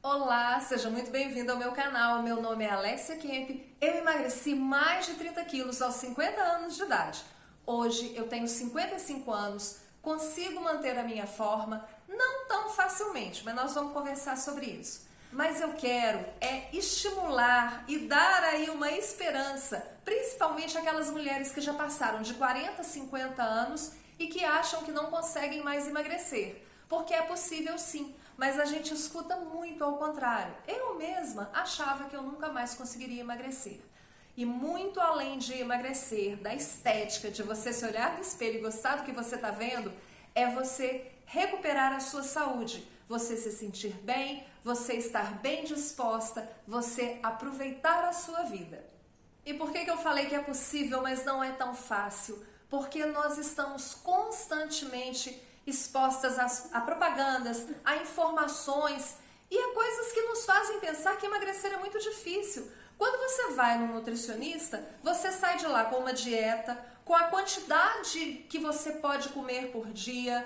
Olá, seja muito bem-vindo ao meu canal. Meu nome é Alexia Kemp. Eu emagreci mais de 30 quilos aos 50 anos de idade. Hoje eu tenho 55 anos, consigo manter a minha forma, não tão facilmente, mas nós vamos conversar sobre isso. Mas eu quero estimular e dar aí uma esperança, principalmente aquelas mulheres que já passaram de 40, 50 anos e que acham que não conseguem mais emagrecer. Porque é possível sim, mas a gente escuta muito ao contrário. Eu mesma achava que eu nunca mais conseguiria emagrecer. E muito além de emagrecer, da estética, de você se olhar no espelho e gostar do que você está vendo, é você recuperar a sua saúde, você se sentir bem, você estar bem disposta, você aproveitar a sua vida. E por que eu falei que é possível, mas não é tão fácil? Porque nós estamos constantemente expostas a propagandas, a informações e a coisas que nos fazem pensar que emagrecer é muito difícil. Quando você vai no nutricionista, você sai de lá com uma dieta, com a quantidade que você pode comer por dia,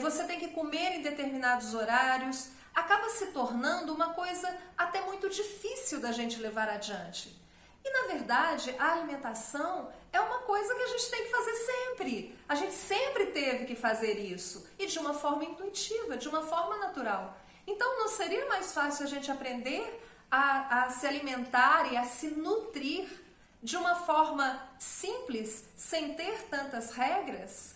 você tem que comer em determinados horários, acaba se tornando uma coisa até muito difícil da gente levar adiante. E na verdade, a alimentação é uma coisa que a gente tem que fazer sempre. A gente sempre teve que fazer isso. E de uma forma intuitiva, de uma forma natural. Então não seria mais fácil a gente aprender a se alimentar e a se nutrir de uma forma simples, sem ter tantas regras?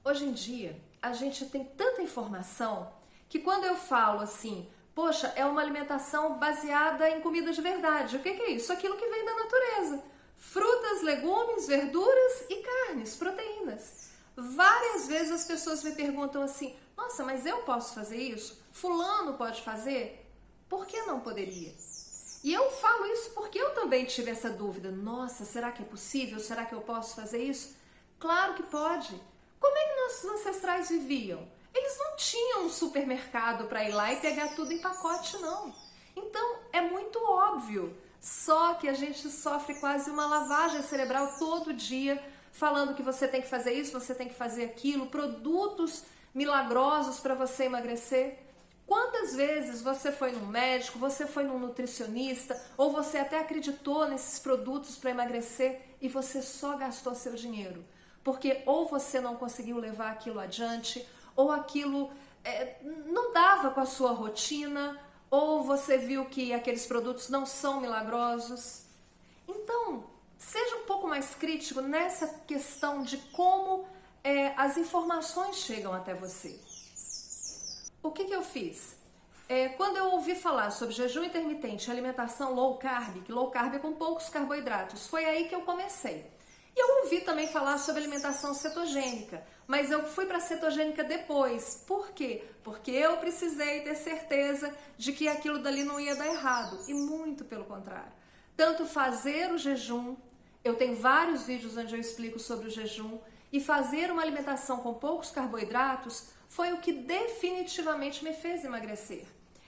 Hoje em dia, a gente tem tanta informação que quando eu falo assim, poxa, é uma alimentação baseada em comida de verdade. O que é isso? Aquilo que vem da natureza. Frutas, legumes, verduras e carnes, proteínas. Várias vezes as pessoas me perguntam assim, nossa, mas eu posso fazer isso? Fulano pode fazer? Por que não poderia? E eu falo isso porque eu também tive essa dúvida. Nossa, será que é possível? Será que eu posso fazer isso? Claro que pode. Como é que nossos ancestrais viviam? Eles não tinham um supermercado para ir lá e pegar tudo em pacote, não. Então, é muito óbvio. Só que a gente sofre quase uma lavagem cerebral todo dia, falando que você tem que fazer isso, você tem que fazer aquilo, produtos milagrosos para você emagrecer. Quantas vezes você foi num médico, você foi num nutricionista, ou você até acreditou nesses produtos para emagrecer e você só gastou seu dinheiro? Porque ou você não conseguiu levar aquilo adiante, ou aquilo não dava com a sua rotina, ou você viu que aqueles produtos não são milagrosos. Então, seja um pouco mais crítico nessa questão de como as informações chegam até você. O que eu fiz? Quando eu ouvi falar sobre jejum intermitente e alimentação low carb, que low carb é com poucos carboidratos, foi aí que eu comecei. E eu ouvi também falar sobre alimentação cetogênica, mas eu fui para a cetogênica depois. Por quê? Porque eu precisei ter certeza de que aquilo dali não ia dar errado, e muito pelo contrário. Tanto fazer o jejum, eu tenho vários vídeos onde eu explico sobre o jejum, e fazer uma alimentação com poucos carboidratos foi o que definitivamente me fez emagrecer.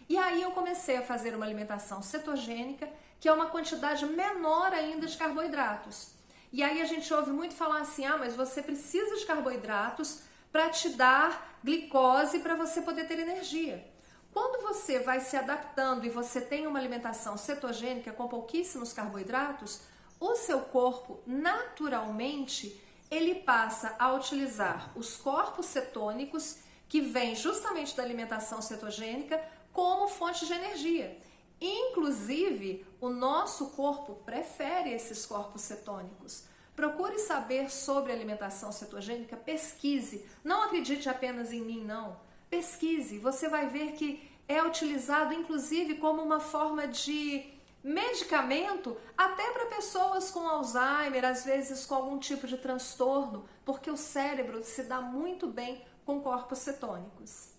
E aí eu comecei a fazer uma alimentação cetogênica, que é uma quantidade menor ainda de carboidratos. E aí a gente ouve muito falar assim, mas você precisa de carboidratos para te dar glicose para você poder ter energia. Quando você vai se adaptando e você tem uma alimentação cetogênica com pouquíssimos carboidratos, o seu corpo naturalmente ele passa a utilizar os corpos cetônicos que vêm justamente da alimentação cetogênica como fonte de energia. Inclusive, o nosso corpo prefere esses corpos cetônicos. Procure saber sobre alimentação cetogênica, pesquise. Não acredite apenas em mim, não. Pesquise, você vai ver que é utilizado inclusive como uma forma de medicamento até para pessoas com Alzheimer, às vezes com algum tipo de transtorno, porque o cérebro se dá muito bem com corpos cetônicos.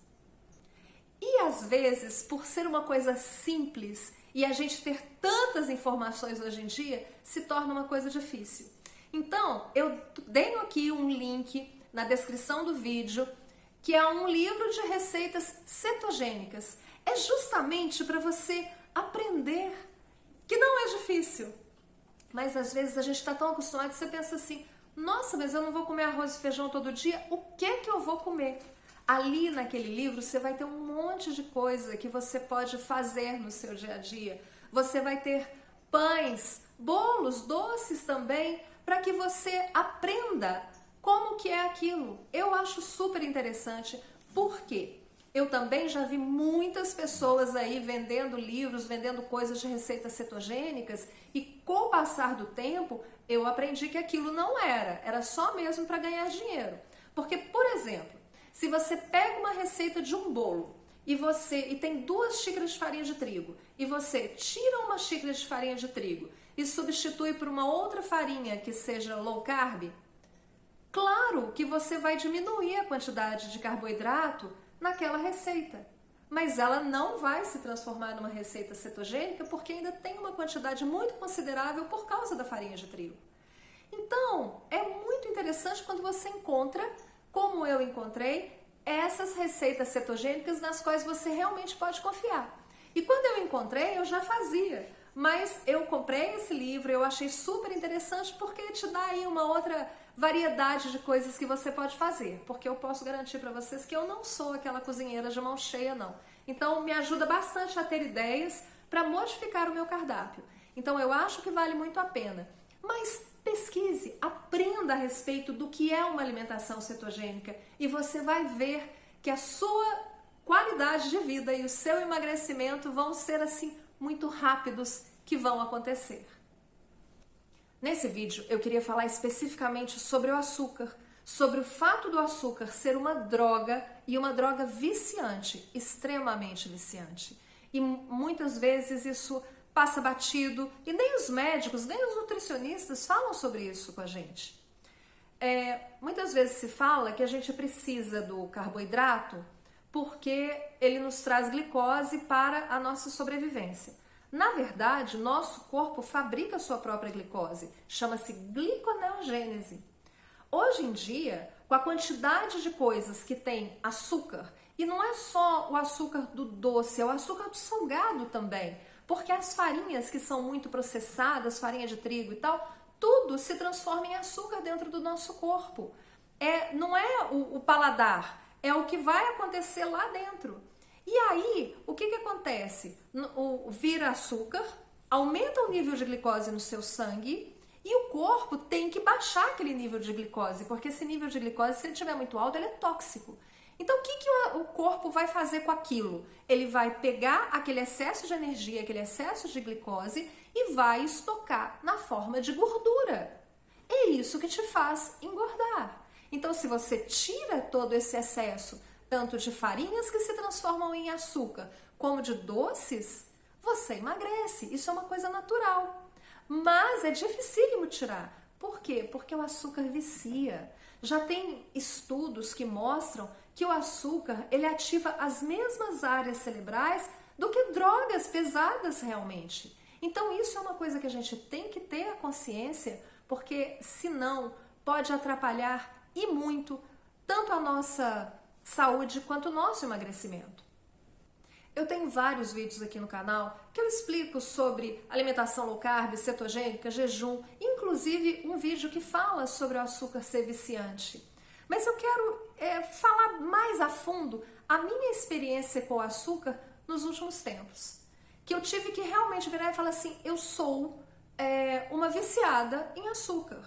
E às vezes, por ser uma coisa simples e a gente ter tantas informações hoje em dia, se torna uma coisa difícil. Então, eu tenho aqui um link na descrição do vídeo, que é um livro de receitas cetogênicas. É justamente para você aprender que não é difícil. Mas às vezes a gente está tão acostumado que você pensa assim, nossa, mas eu não vou comer arroz e feijão todo dia, o que eu vou comer? Ali naquele livro você vai ter um monte de coisa que você pode fazer no seu dia a dia. Você vai ter pães, bolos, doces também, para que você aprenda como que é aquilo. Eu acho super interessante, porque eu também já vi muitas pessoas aí vendendo livros, vendendo coisas de receitas cetogênicas, e com o passar do tempo eu aprendi que aquilo não era só mesmo para ganhar dinheiro. Porque, por exemplo, se você pega uma receita de um bolo e tem 2 xícaras de farinha de trigo e você tira uma xícara de farinha de trigo e substitui por uma outra farinha que seja low carb, claro que você vai diminuir a quantidade de carboidrato naquela receita, mas ela não vai se transformar numa receita cetogênica porque ainda tem uma quantidade muito considerável por causa da farinha de trigo. Então, é muito interessante quando você encontra, como eu encontrei, essas receitas cetogênicas nas quais você realmente pode confiar. E quando eu encontrei, eu já fazia, mas eu comprei esse livro, eu achei super interessante porque te dá aí uma outra variedade de coisas que você pode fazer, porque eu posso garantir para vocês que eu não sou aquela cozinheira de mão cheia, não. Então, me ajuda bastante a ter ideias para modificar o meu cardápio. Então, eu acho que vale muito a pena. Mas pesquise, aprenda a respeito do que é uma alimentação cetogênica e você vai ver que a sua qualidade de vida e o seu emagrecimento vão ser assim muito rápidos que vão acontecer. Nesse vídeo eu queria falar especificamente sobre o açúcar, sobre o fato do açúcar ser uma droga e uma droga viciante, extremamente viciante. E muitas vezes isso passa batido e nem os médicos, nem os nutricionistas falam sobre isso com a gente. Muitas vezes se fala que a gente precisa do carboidrato porque ele nos traz glicose para a nossa sobrevivência. Na verdade, nosso corpo fabrica a sua própria glicose, chama-se gliconeogênese. Hoje em dia, com a quantidade de coisas que tem açúcar, e não é só o açúcar do doce, é o açúcar do salgado também, porque as farinhas que são muito processadas, farinha de trigo e tal, tudo se transforma em açúcar dentro do nosso corpo. Não é o paladar, é o que vai acontecer lá dentro. E aí, o que acontece? Vira açúcar, aumenta o nível de glicose no seu sangue e o corpo tem que baixar aquele nível de glicose, porque esse nível de glicose, se ele estiver muito alto, ele é tóxico. Então, o que o corpo vai fazer com aquilo? Ele vai pegar aquele excesso de energia, aquele excesso de glicose e vai estocar na forma de gordura. É isso que te faz engordar. Então, se você tira todo esse excesso, tanto de farinhas que se transformam em açúcar, como de doces, você emagrece. Isso é uma coisa natural. Mas é dificílimo tirar. Por quê? Porque o açúcar vicia. Já tem estudos que mostram que o açúcar, ele ativa as mesmas áreas cerebrais do que drogas pesadas realmente. Então isso é uma coisa que a gente tem que ter a consciência, porque senão pode atrapalhar e muito tanto a nossa saúde quanto o nosso emagrecimento. Eu tenho vários vídeos aqui no canal que eu explico sobre alimentação low carb, cetogênica, jejum, inclusive um vídeo que fala sobre o açúcar ser viciante. Mas eu quero falar mais a fundo a minha experiência com o açúcar nos últimos tempos. Que eu tive que realmente virar e falar assim, eu sou uma viciada em açúcar.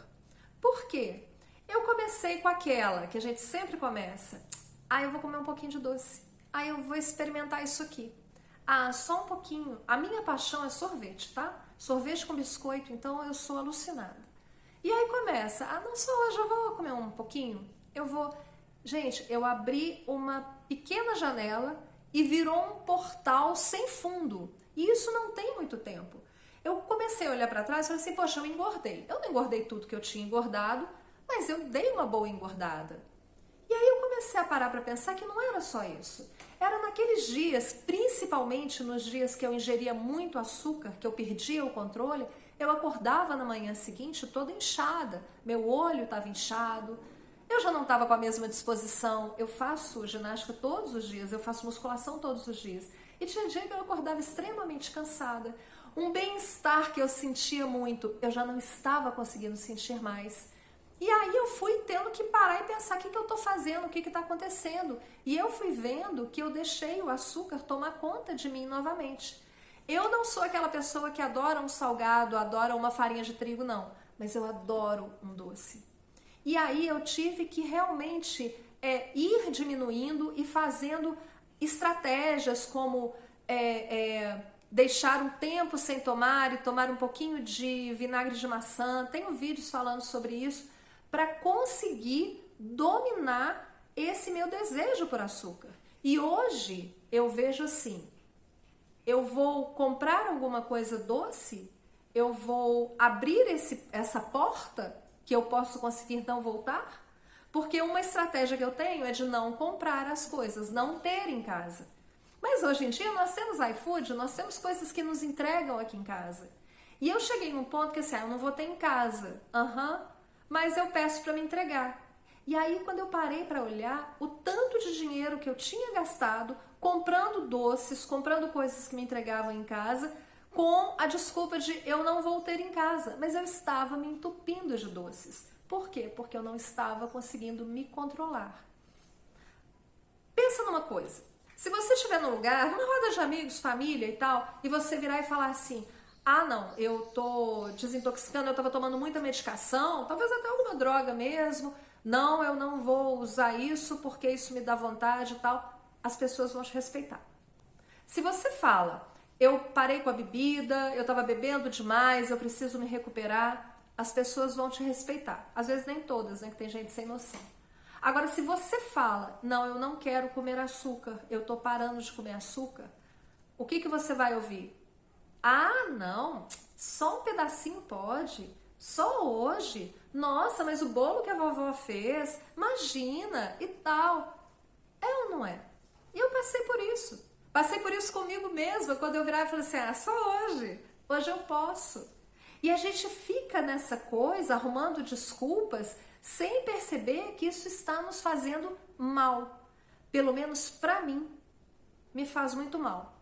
Por quê? Eu comecei com aquela que a gente sempre começa. Eu vou comer um pouquinho de doce. Eu vou experimentar isso aqui. Só um pouquinho. A minha paixão é sorvete, tá? Sorvete com biscoito, então eu sou alucinada. E aí começa, não só hoje eu vou comer um pouquinho. Gente, eu abri uma pequena janela e virou um portal sem fundo. E isso não tem muito tempo. Eu comecei a olhar para trás e falei assim, poxa, eu engordei. Eu não engordei tudo que eu tinha engordado, mas eu dei uma boa engordada. E aí eu comecei a parar para pensar que não era só isso. Era naqueles dias, principalmente nos dias que eu ingeria muito açúcar, que eu perdia o controle, eu acordava na manhã seguinte toda inchada, meu olho estava inchado, eu já não estava com a mesma disposição. Eu faço ginástica todos os dias, eu faço musculação todos os dias. E tinha dia que eu acordava extremamente cansada. Um bem-estar que eu sentia muito, eu já não estava conseguindo sentir mais. E aí eu fui tendo que parar e pensar o que eu estou fazendo, o que está acontecendo. E eu fui vendo que eu deixei o açúcar tomar conta de mim novamente. Eu não sou aquela pessoa que adora um salgado, adora uma farinha de trigo, não. Mas eu adoro um doce. E aí eu tive que realmente ir diminuindo e fazendo estratégias como deixar um tempo sem tomar e tomar um pouquinho de vinagre de maçã. Tenho vídeos falando sobre isso para conseguir dominar esse meu desejo por açúcar. E hoje eu vejo assim, eu vou comprar alguma coisa doce, eu vou abrir essa porta que eu posso conseguir não voltar, porque uma estratégia que eu tenho é de não comprar as coisas, não ter em casa. Mas hoje em dia nós temos iFood, nós temos coisas que nos entregam aqui em casa. E eu cheguei num ponto que assim, eu não vou ter em casa, mas eu peço para me entregar. E aí quando eu parei para olhar o tanto de dinheiro que eu tinha gastado comprando doces, comprando coisas que me entregavam em casa, com a desculpa de eu não vou ter em casa, mas eu estava me entupindo de doces. Por quê? Porque eu não estava conseguindo me controlar. Pensa numa coisa, se você estiver num lugar, numa roda de amigos, família e tal, e você virar e falar assim, ah não, eu tô desintoxicando, eu estava tomando muita medicação, talvez até alguma droga mesmo, não, eu não vou usar isso porque isso me dá vontade e tal, as pessoas vão te respeitar. Se você fala, eu parei com a bebida, eu estava bebendo demais, eu preciso me recuperar, as pessoas vão te respeitar. Às vezes nem todas, né, que tem gente sem noção. Agora, se você fala, não, eu não quero comer açúcar, eu tô parando de comer açúcar, o que você vai ouvir? Ah, não, só um pedacinho pode, só hoje, nossa, mas o bolo que a vovó fez, imagina e tal. É ou não é? E eu passei por isso. Passei por isso comigo mesma, quando eu virava e falei assim, ah, só hoje eu posso. E a gente fica nessa coisa, arrumando desculpas, sem perceber que isso está nos fazendo mal. Pelo menos para mim, me faz muito mal.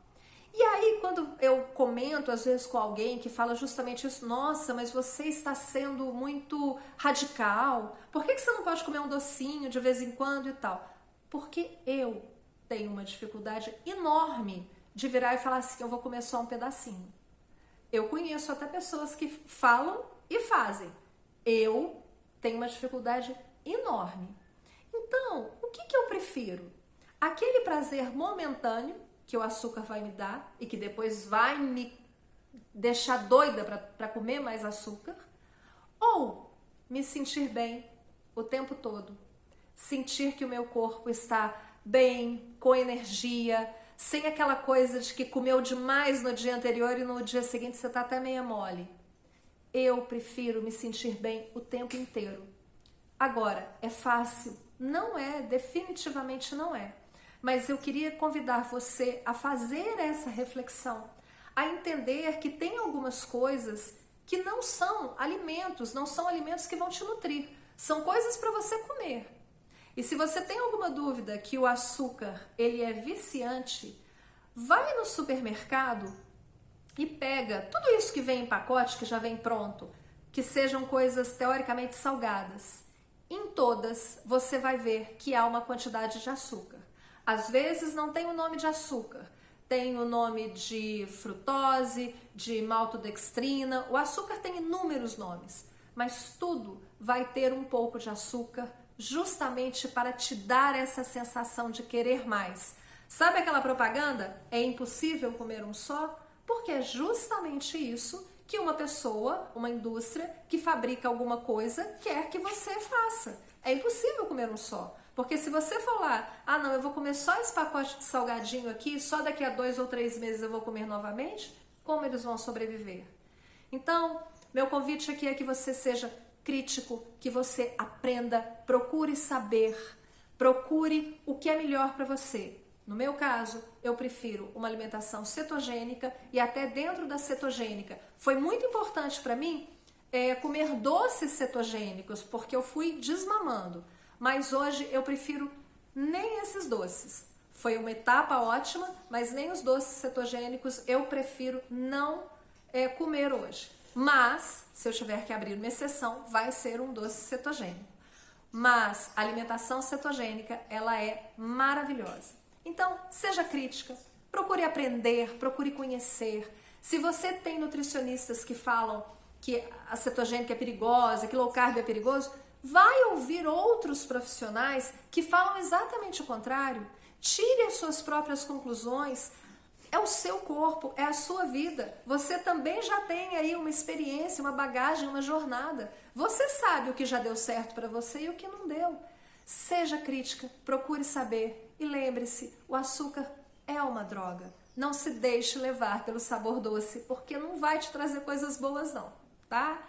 E aí, quando eu comento, às vezes, com alguém que fala justamente isso, nossa, mas você está sendo muito radical, por que você não pode comer um docinho de vez em quando e tal? Porque eu tenho uma dificuldade enorme de virar e falar assim, eu vou comer só um pedacinho. Eu conheço até pessoas que falam e fazem. Eu tenho uma dificuldade enorme. Então, o que eu prefiro? Aquele prazer momentâneo que o açúcar vai me dar e que depois vai me deixar doida para comer mais açúcar, ou me sentir bem o tempo todo, sentir que o meu corpo está bem, com energia, sem aquela coisa de que comeu demais no dia anterior e no dia seguinte você está até meia mole. Eu prefiro me sentir bem o tempo inteiro. Agora, é fácil? Não é, definitivamente não é. Mas eu queria convidar você a fazer essa reflexão, a entender que tem algumas coisas que não são alimentos que vão te nutrir, são coisas para você comer. E se você tem alguma dúvida que o açúcar ele é viciante, vai no supermercado e pega tudo isso que vem em pacote, que já vem pronto, que sejam coisas teoricamente salgadas. Em todas você vai ver que há uma quantidade de açúcar. Às vezes não tem o nome de açúcar, tem o nome de frutose, de maltodextrina, o açúcar tem inúmeros nomes, mas tudo vai ter um pouco de açúcar justamente para te dar essa sensação de querer mais. Sabe aquela propaganda? É impossível comer um só? Porque é justamente isso que uma pessoa, uma indústria que fabrica alguma coisa quer que você faça. É impossível comer um só. Porque se você for lá, ah não, eu vou comer só esse pacote de salgadinho aqui, só daqui a 2 ou 3 meses eu vou comer novamente, como eles vão sobreviver? Então, meu convite aqui é que você seja crítico, que você aprenda, procure saber, procure o que é melhor para você. No meu caso, eu prefiro uma alimentação cetogênica e até dentro da cetogênica. Foi muito importante para mim comer doces cetogênicos, porque eu fui desmamando. Mas hoje eu prefiro nem esses doces. Foi uma etapa ótima, mas nem os doces cetogênicos eu prefiro não comer hoje. Mas, se eu tiver que abrir uma exceção, vai ser um doce cetogênico. Mas a alimentação cetogênica, ela é maravilhosa. Então, seja crítica, procure aprender, procure conhecer. Se você tem nutricionistas que falam que a cetogênica é perigosa, que low carb é perigoso, vai ouvir outros profissionais que falam exatamente o contrário. Tire as suas próprias conclusões. É o seu corpo, é a sua vida. Você também já tem aí uma experiência, uma bagagem, uma jornada. Você sabe o que já deu certo para você e o que não deu. Seja crítica, procure saber e lembre-se, o açúcar é uma droga. Não se deixe levar pelo sabor doce, porque não vai te trazer coisas boas não, tá?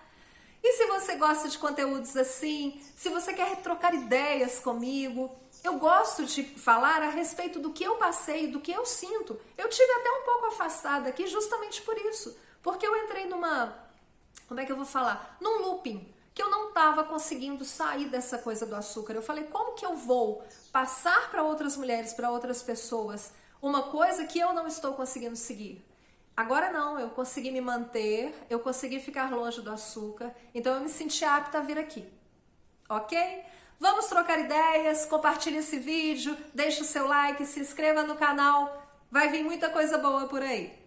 E se você gosta de conteúdos assim, se você quer trocar ideias comigo, eu gosto de falar a respeito do que eu passei, do que eu sinto. Eu tive até um pouco afastada aqui justamente por isso. Porque eu entrei como é que eu vou falar? Num looping, que eu não estava conseguindo sair dessa coisa do açúcar. Eu falei, como que eu vou passar para outras mulheres, para outras pessoas, uma coisa que eu não estou conseguindo seguir? Agora não, eu consegui me manter, eu consegui ficar longe do açúcar, então eu me senti apta a vir aqui, ok? Vamos trocar ideias, compartilhe esse vídeo, deixe o seu like, se inscreva no canal, vai vir muita coisa boa por aí.